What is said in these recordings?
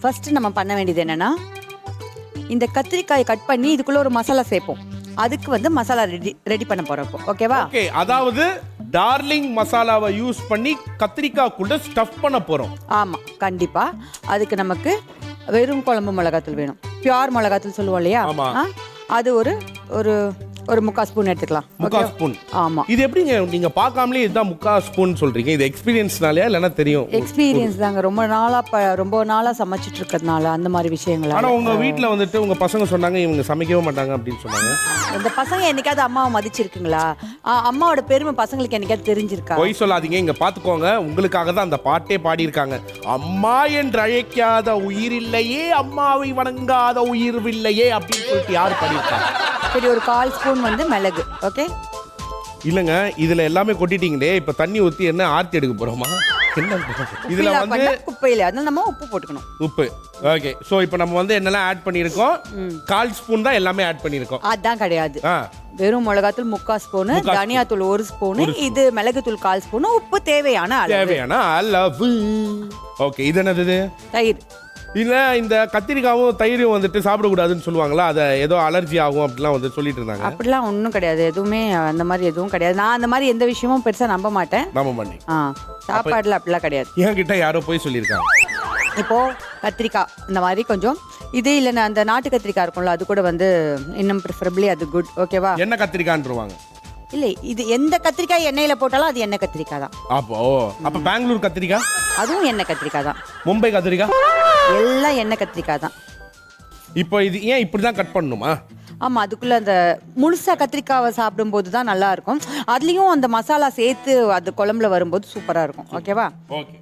First நம்ம பண்ண வேண்டியது என்னன்னா, இந்த கத்திரிக்காயை கட் பண்ணி இதுக்குள்ள ஒரு மசாலா சேர்ப்போம். அதுக்கு வந்து மசாலா ரெடி பண்ண போறோம் இப்போ. ஓகேவா? ஓகே, அதாவது டார்லிங் மசாலாவை யூஸ் பண்ணி கத்திரிக்காய்க்குள்ள ஸ்டஃப் பண்ண போறோம். ஆமா, கண்டிப்பா. அதுக்கு நமக்கு வெறும் குழம்பு மிளகாத்தூள் வேணும். பியூர் மிளகாத்தூள் சொல்லுவோம் இல்லையா? ஆமா. அது ஒரு ஒரு ஒரு 3/4 ஸ்பூன் எடுத்துக்கலாம். 3/4 ஸ்பூன். ஆமா. இது எப்படிங்க நீங்க பார்க்காமலே இதுதான் 3/4 ஸ்பூன் சொல்றீங்க? இது எக்ஸ்பீரியன்ஸ்னாலயா இல்லனா தெரியும்? எக்ஸ்பீரியன்ஸ் தாங்க. ரொம்ப நாளா சமைச்சிட்டு இருக்கிறதுனால அந்த மாதிரி விஷயங்கள். ஆனா உங்க வீட்ல வந்துட்டு உங்க பசங்க சொன்னாங்க இவங்க சமைக்கவே மாட்டாங்க அப்படின்னு சொன்னாங்க. இந்த பசங்க என்னைக்காவது அம்மாவை மதிச்சிருக்குங்களா? அம்மாவோட பெருமை பசங்களுக்கு என்னைக்காவது தெரிஞ்சிருக்கா? பொய் சொல்லாதீங்க, இங்க பாத்துக்கோங்க. உங்களுக்காக தான் அந்த பாட்டே பாடி இருக்காங்க. அம்மா என்று அழைக்காத உயிர் இல்லையே, அம்மாவை வணங்காத உயிர் இல்லையே அப்படின்னு சொல்லிட்டு யார் பாடியிருக்காங்க? சரி, ஒரு 1/4 ஸ்பூன் வந்து மிளகு. ஓகே, இல்லங்க, இதுல எல்லாமே கொட்டிட்டீங்களே, இப்ப தண்ணி ஊத்தி என்ன ஆர்த்தி எடுக்க போறோமா? என்ன இதுல வந்து குப்பையில அதனால நம்ம உப்பு போட்டுக்கணும். உப்பு. ஓகே, சோ இப்போ நம்ம வந்து என்னெல்லாம் ஆட் பண்ணிருக்கோம்? 1/4 ஸ்பூன் தான் எல்லாமே ஆட் பண்ணிருக்கோம். அதான் கிடையாது. வெறும் மிளகாத்தூள் 3/4 ஸ்பூன், தனியாத்தூள் 1 ஸ்பூன், இது மிளகுத்தூள் 1/4 ஸ்பூன், உப்பு தேவையான அளவு. ஓகே, இது என்னது? தயிர். இல்ல, இந்த கத்திரிக்காவும் தயிரும் வந்துட்டு சாப்பிடக்கூடாதுன்னு சொல்லுவாங்களா? அதை ஏதோ அலர்ஜி ஆகும் அப்படிலாம் வந்து சொல்லிட்டு இருந்தாங்க. அப்படிலாம் ஒன்றும் கிடையாது. எதுவுமே அந்த மாதிரி எதுவும் கிடையாது. நான் அந்த மாதிரி எந்த விஷயமும் பெருசா நம்ப மாட்டேன். நம்ப மாட்டேன். சாப்பாடுல அப்படிலாம் கிடையாது. என்கிட்ட யாரோ போய் சொல்லியிருக்காங்க. இப்போ கத்திரிக்காய் இந்த மாதிரி கொஞ்சம் இது இல்லைன்னா அந்த நாட்டு கத்திரிக்காய் இருக்கும்ல, அது கூட வந்து இன்னும் ப்ரிஃபரபிளி அது குட். ஓகேவா? என்ன கத்திரிக்காய்ன்றவாங்க? இல்லை, இது எந்த கத்திரிக்காய் எண்ணெயில் போட்டாலும் அது எண்ணெய் கத்திரிக்காய் தான். அப்போ பெங்களூர் கத்திரிக்காய் அதுவும் எண்ணெய் கத்திரிக்காய் தான். மும்பை கத்திரிக்காய் எல்லாம் எண்ணெய் கத்திரிக்காய் தான். இப்போ இது ஏன் இப்படி தான் கட் பண்ணணுமா? ஆமா, அதுக்குள்ள அந்த முழுசா கத்திரிக்காவை சாப்பிடும்போது தான் நல்லா இருக்கும். அதுலயும் அந்த மசாலா சேர்த்து அது குழம்புல வரும்போது சூப்பரா இருக்கும். ஓகேவா? ஓகே,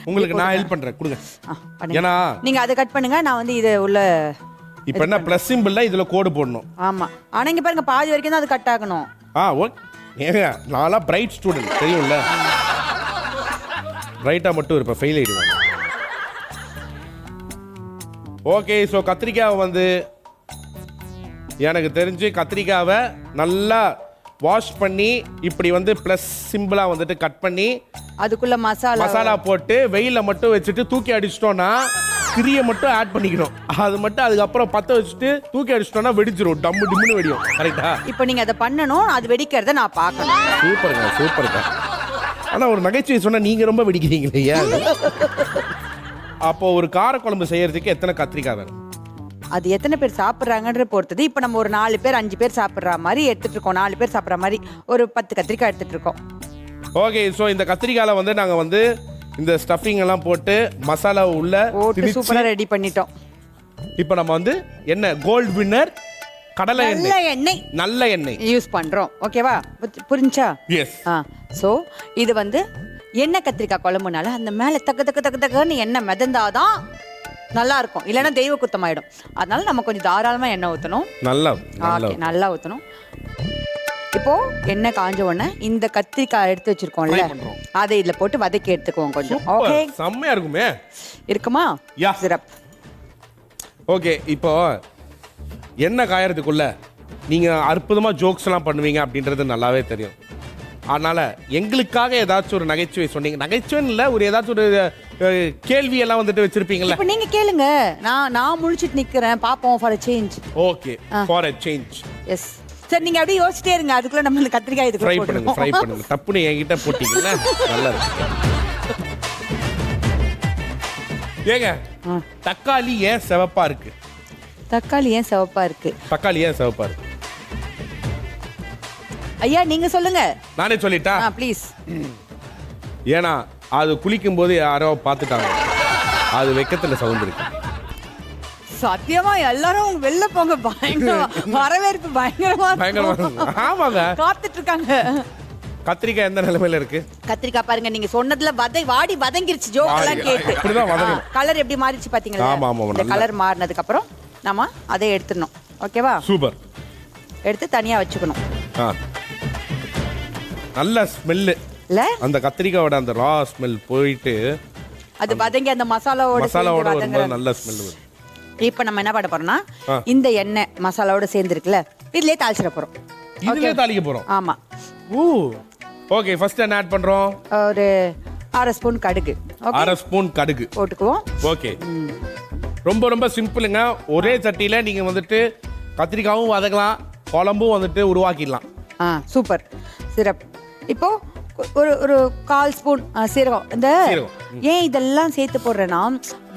உங்களுக்கு நான் ஹெல்ப் பண்றேன், கொடுங்க. ஏன்னா நீங்க அதை கட் பண்ணுங்க, நான் வந்து இது உள்ள இப்போ என்ன ப்ளஸ் சிம்பிள்ல இதுல கோடு போடணும். ஆமா, ஆனா இங்க பாருங்க, பாதி வரைக்கும் தான் அது கட் ஆகணும். ஓகே. ஏங்க, நான்லாம் பிரைட் ஸ்டூடெண்ட் தெரியும்ல. ரைட்டா மட்டும் இருப்பேன், ஃபெயில் ஆயிடுவேன். ஓகே, ஸோ கத்திரிக்காவை வந்து எனக்கு தெரிஞ்சு கத்திரிக்காவை நல்லா வாஷ் பண்ணி இப்படி வந்து ப்ளஸ் சிம்பிளாக வந்துட்டு கட் பண்ணி அதுக்குள்ள மசாலா போட்டு வெயிலில் மட்டும் வச்சுட்டு தூக்கி அடிச்சிட்டோன்னா திரியை மட்டும் ஆட் பண்ணிக்கணும். அது மட்டும் அதுக்கப்புறம் பற்ற வச்சுட்டு தூக்கி அடிச்சிட்டோன்னா வெடிச்சிடும், டம்மு டிம்முன்னு வெடியும். கரெக்டா? இப்போ நீங்க அதை பண்ணணும், அது வெடிக்கிறத நான் பார்க்கணும். சூப்பருங்க, சூப்பருங்க. ஆனால் ஒரு நகைச்சுவை சொன்னால் நீங்கள் ரொம்ப வெடிக்கிறீங்களே, ஏன்? அப்போ ஒரு காரக்குழம்பு செய்யறதுக்கு எத்தனை கத்திரிக்காய் வேணும்? அது எத்தனை பேர் சாப்பிட்றாங்கன்ற பொறுத்தது. இப்போ நம்ம ஒரு 4 பேர் 5 பேர் சாப்பிட்ற மாதிரி எடுத்துட்டு இருக்கோம். 4 பேர் சாப்பிட்ற மாதிரி ஒரு 10 கத்திரிக்காய் எடுத்துட்டு இருக்கோம். ஓகே, ஸோ இந்த கத்திரிக்காயில் வந்து நாங்கள் வந்து இந்த ஸ்டஃபிங் எல்லாம் போட்டு மசாலா உள்ள போட்டு சூப்பராக ரெடி பண்ணிட்டோம். இப்போ நம்ம வந்து என்ன கோல்ட் வின்னர் கடலை எண்ணெய், நல்ல எண்ணெய் யூஸ் பண்றோம். ஓகேவா? புரிஞ்சா? எஸ். ஸோ இது வந்து எண்ணெய் கத்திரிக்காய் குழம்புனால அந்த மேலே தக்குன்னு எண்ணெய் மிதந்தாதான் நல்லா இருக்கும், இல்லைன்னா தெய்வ குத்தமாயிடும். அதனால நம்ம கொஞ்சம் தாராளமா எண்ணெய் ஊற்றணும். நல்லா ஊற்றணும். இப்போ எண்ணெய் காஞ்ச உடனே இந்த கத்திரிக்காய் எடுத்து வச்சிருக்கோம்ல, அதை இதுல போட்டு வதக்கி எடுத்துக்குவோம் கொஞ்சம். ஓகே, செம்மையா இருக்குமே. இருக்குமா? சிறப். ஓகே, இப்போ எண்ணெய் காயறதுக்குள்ள நீங்க அற்புதமா ஜோக்ஸ் எல்லாம் பண்ணுவீங்க அப்படின்றது நல்லாவே தெரியும். அதனால எங்களுக்காக ஏதாச்சும் ஒரு நகைச்சுவை சொன்னீங்க. நகைச்சுவைன்னு இல்லை, ஒரு ஏதாச்சும் ஒரு கேள்வி எல்லாம் வந்துட்டு வச்சிருப்பீங்களா? இப்போ நீங்க கேளுங்க, நான் முழிச்சிட்டு நிக்கிறேன், பாப்போம். For a change. Okay, for a change. Yes. சரி, நீங்க அப்படியே யோசிச்சிட்டே இருங்க, அதுக்குள்ள நம்ம கத்திரிக்காய் இதுக்கு ஃப்ரை பண்ணுங்க. தப்புன்னு என்கிட்ட போட்டீங்கன்னா நல்லா இருக்கும். ஏங்க, தக்காளி ஏன் சிவப்பா இருக்கு? தக்காளி ஏன் சிவப்பா இருக்கு? ஐயா, நீங்க சொல்லுங்க. நானே சொல்லிட்டா? ப்ளீஸ். ஏன்னா அது குளிக்கும் போது யாரோ பார்த்துட்டாங்க, அது வெக்கத்துல சவுண்ட் இருக்கு. சத்தியமா எல்லாரும் வெளில போங்க, வரவேற்பு பயங்கரமா. ஆமாங்க, காத்துட்டு இருக்காங்க. கத்திரிக்காய் எந்த நிலைமையில இருக்கு? கத்திரிக்காய் பாருங்க, நீங்க சொன்னதுல வாடி வதங்கிருச்சு. ஜோக்கெல்லாம் கேட்டு கலர் எப்படி மாறிச்சு பாத்தீங்களா? இந்த கலர் மாறினதுக்கு அப்புறம் நாம அதை எடுத்துடணும். ஓகேவா? சூப்பர். எடுத்து தனியா வச்சுக்கணும். நல்ல ஸ்மெல்லு இல்ல, அந்த கத்திரிக்காயோட அந்த ரா ஸ்மெல் போயிட்டு அது வதங்கி அந்த மசாலாவோட வரும்போது நல்ல ஸ்மெல் வரும். இப்போ நம்ம என்ன பண்ண போறோம்னா, இந்த எண்ணெய் மசாலாவோட சேர்ந்து இருக்குல்ல, இதுலயே தாளிச்சிட போறோம். இதுலயே தாளிக்க போறோம். ஆமா. ஓகே, ஃபர்ஸ்ட் என்ன ஆட் பண்றோம்? ஒரு 1/2 ஸ்பூன் கடுகு. 1/2 ஸ்பூன் கடுகு போட்டுக்குவோம். ஓகே. ரொம்ப ரொம்ப சிம்பிளுங்க. ஒரே சட்டியில நீங்க வந்துட்டு கத்திரிக்காவும் வதக்கலாம், குழம்பும் வந்துட்டு உருவாக்கிடலாம். சூப்பர், சிறப். இப்போ ஒரு ஒரு 1/4 ஸ்பூன் சீரகம். இந்த ஏன் இதெல்லாம் சேர்த்து போடுறேன்னா,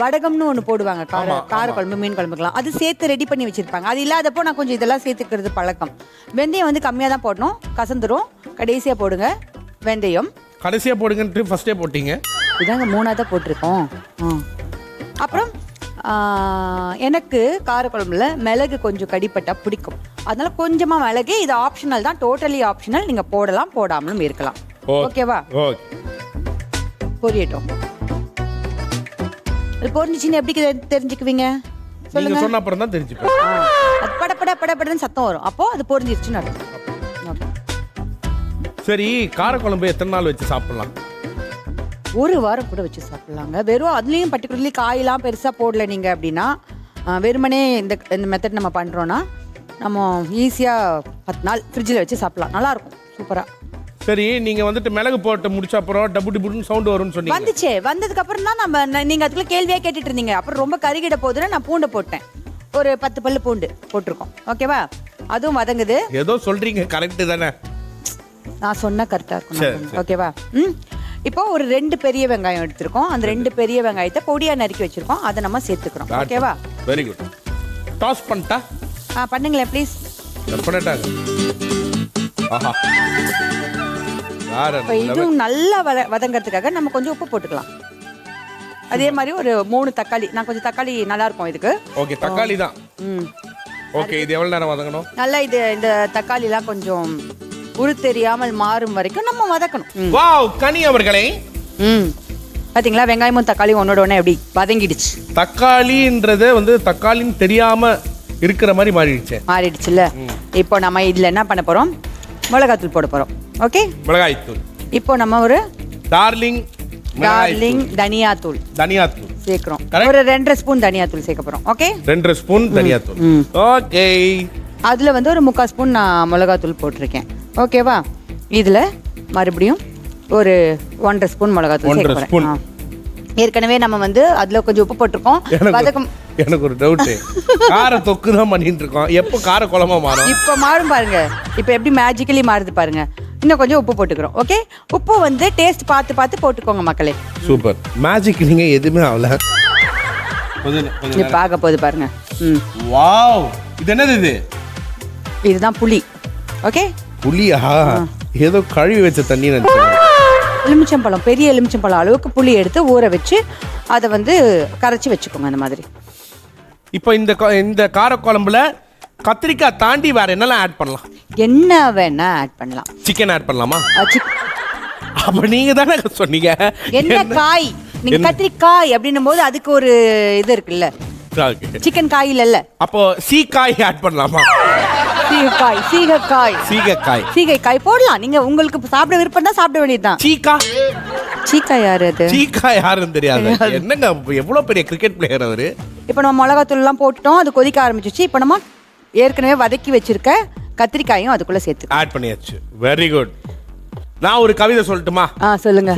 வடகம்னு ஒன்று போடுவாங்க கார குழம்பு, மீன் குழம்புக்கெல்லாம். அது சேர்த்து ரெடி பண்ணி வச்சிருப்பாங்க. அது இல்லாதப்போ நான் கொஞ்சம் இதெல்லாம் சேர்த்துக்கிறது பழக்கம். வெந்தயம் வந்து கம்மியாக தான் போடணும், கசந்துரும். கடைசியாக போடுங்க வெந்தயம். கடைசியாக போடுங்கன்ட்டு ஃபர்ஸ்டே போட்டீங்க. இதாங்க 3ஆக தான் போட்டிருக்கோம். அப்புறம் எனக்கு காரக்குழம்புல மிளகு கொஞ்சம் கடிப்பட்டா பிடிக்கும். அதனால கொஞ்சமாக மிளகு. இது ஆப்ஷனல் தான், டோட்டலி ஆப்ஷனல். நீங்கள் போடலாம், போடாமலும் இருக்கலாம். ஓகேவா? பொரியட்டும். அது பொரிஞ்சிச்சின்னு எப்படி தெரிஞ்சுக்குவீங்க சொல்லுங்க. சொன்ன அப்புறம் தான் தெரிஞ்சுப்பேன். அது பட படன்னு சத்தம் வரும், அப்போ அது பொரிஞ்சிருச்சுன்னு அர்த்தம். சரி, காரக்குழம்பு எத்தனை நாள் வச்சு சாப்பிடலாம்? 1 வாரம் கூட வச்சு சாப்பிடலாங்க. வெறும் அதுலேயும் பர்டிகுலர்லி காயெல்லாம் பெருசாக போடல நீங்கள் அப்படின்னா, வெறுமனே இந்த மெத்தட் நம்ம பண்ணுறோன்னா நம்ம ஈஸியாக 10 நாள் ஃப்ரிட்ஜில் வச்சு சாப்பிடலாம். நல்லாயிருக்கும், சூப்பராக. சரி, நீங்கள் வந்துட்டு மிளகு போட்டு முடிச்ச அப்புறம் டபுள் டிபுட்னு சவுண்டு வரும்னு சொன்னீங்க. வந்துச்சே, வந்ததுக்கு அப்புறம் தான் நீங்கள் அதுக்குள்ள கேள்வியாக கேட்டுட்டு இருந்தீங்க. அப்புறம் ரொம்ப கருகிட போதுன்னு நான் பூண்டை போட்டேன். ஒரு 10 பல்லு பூண்டு போட்டிருக்கோம். ஓகேவா? அதுவும் வதங்குது. ஏதோ சொல்கிறீங்க, கரெக்டு தானே? நான் சொன்ன கரெக்டாக இருக்கும். ஓகேவா? இப்போ ஒரு 2 பெரிய வெங்காயம் எடுத்திருக்கோம். அந்த 2 பெரிய வெங்காயத்தை பொடியா நறுக்கி வச்சிருக்கோம். அதை நம்ம சேர்த்துக்கிறோம். ஓகேவா? Very good. டாஸ் பண்ணிட்டா? பண்ணுங்களேன் ப்ளீஸ். பண்ணிட்டாங்க. ஆஹா, இப்போ இதுவும் நல்லா வதங்கிறதுக்காக நம்ம கொஞ்சம் உப்பு போட்டுக்கலாம். அதே மாதிரி ஒரு 3 தக்காளி. நான் கொஞ்சம் தக்காளி நல்லா இருக்கும் இதுக்கு. ஓகே, தக்காளி தான். ஓகே, இது எவ்வளவு நேரம் வதங்கணும்? நல்லா இந்த தக்காளிலாம் கொஞ்சம் உரு தெரியாமல் மாறும் வரைக்கும் நம்ம வதக்கணும். வாவ், கனி அவர்களே. பாத்தீங்களா, வெங்காயமும் தக்காளியும் ஒன்னோட ஒண்ணே எப்படி வதங்கிடுச்சு. தக்காளின்றது வந்து தக்காளின்னு தெரியாம இருக்கிற மாதிரி மாறிடுச்சுல. இப்போ நம்ம இதுல என்ன பண்ண போறோம்? மிளகாய்த்தூள் போட போறோம். ஓகே, மிளகாய்த்தூள். இப்போ நம்ம ஒரு டார்லிங் தனியாத்தூள் சேர்க்கிறோம். ஒரு 2.5 ஸ்பூன் தனியாத்தூள் சேர்க்க போறோம். ஓகே, 2.5 ஸ்பூன் தனியாத்தூள். ஓகே, அதுல வந்து ஒரு 3/4 ஸ்பூன் நான் மிளகாய்த்தூள் போட்டிருக்கேன். ஓகேவா? இதுல மறுபடியும் ஒரு 1.5 ஸ்பூன் மிளகாய்த்தூள் சேர்க்க போறேன். ஏற்கனவே நம்ம வந்து அதுல கொஞ்சம் உப்பு போட்டிருக்கோம். எனக்கு ஒரு டவுட், கார தொக்கு தான் பண்ணிட்டு இருக்கோம், எப்போ கார குழம்பா மாறும்? இப்போ மாறும் பாருங்க. இப்போ எப்படி மேஜிக்கலி மாறுது பாருங்க. இன்னும் கொஞ்சம் உப்பு போட்டுக்கிறோம். ஓகே, உப்பு வந்து டேஸ்ட் பார்த்து போட்டுக்கோங்க மக்களே. Super, magic. நீங்க எதுவுமே ஆகல, பார்க்க போது பாருங்க. வாவ், இது என்னது? இதுதான் புளி. ஓகே, புளியா? ஏதோ கழுவி வச்ச தண்ணி நினைச்சேன். எலுமிச்சம்பழம், பெரிய எலுமிச்சம்பழம் அளவுக்கு புளி எடுத்து ஊற வச்சு அதை வந்து கரைச்சி வச்சுக்கோங்க அந்த மாதிரி. இப்போ இந்த காரக்குழம்புல கத்திரிக்காய் தாண்டி வேற என்னெல்லாம் ஆட் பண்ணலாம்? என்ன வேணா ஆட் பண்ணலாம். சிக்கன் ஆட் பண்ணலாமா? அப்ப நீங்க தானே சொன்னீங்க என்ன காய். நீங்க கத்திரிக்காய் அப்படின்னும் போது அதுக்கு ஒரு இது இருக்குல்ல, சிக்கன் காய் இல்ல. அப்போ சீக்காய் ஆட் பண்ணலாமா? சீகைக்காய் போடலாம். நீங்க உங்களுக்கு சாப்பிட விருப்பம் தான் சாப்பிட வேண்டியதுதான். சீக்கா யாரு? அது சீக்கா யாருன்னு தெரியாது. என்னங்க, எவ்வளவு பெரிய கிரிக்கெட் பிளேயர் அவரு. இப்போ நம்ம மிளகாத்தூள் எல்லாம் போட்டுட்டோம், அது கொதிக்க ஆரம்பிச்சிச்சு. இப்போ நம்ம ஏற்கனவே வதக்கி வச்சிருக்க கத்திரிக்காயும் அதுக்குள்ள சேர்த்து ஆட் பண்ணியாச்சு. Very good. நான் ஒரு கவிதை சொல்லட்டுமா? சொல்லுங்க.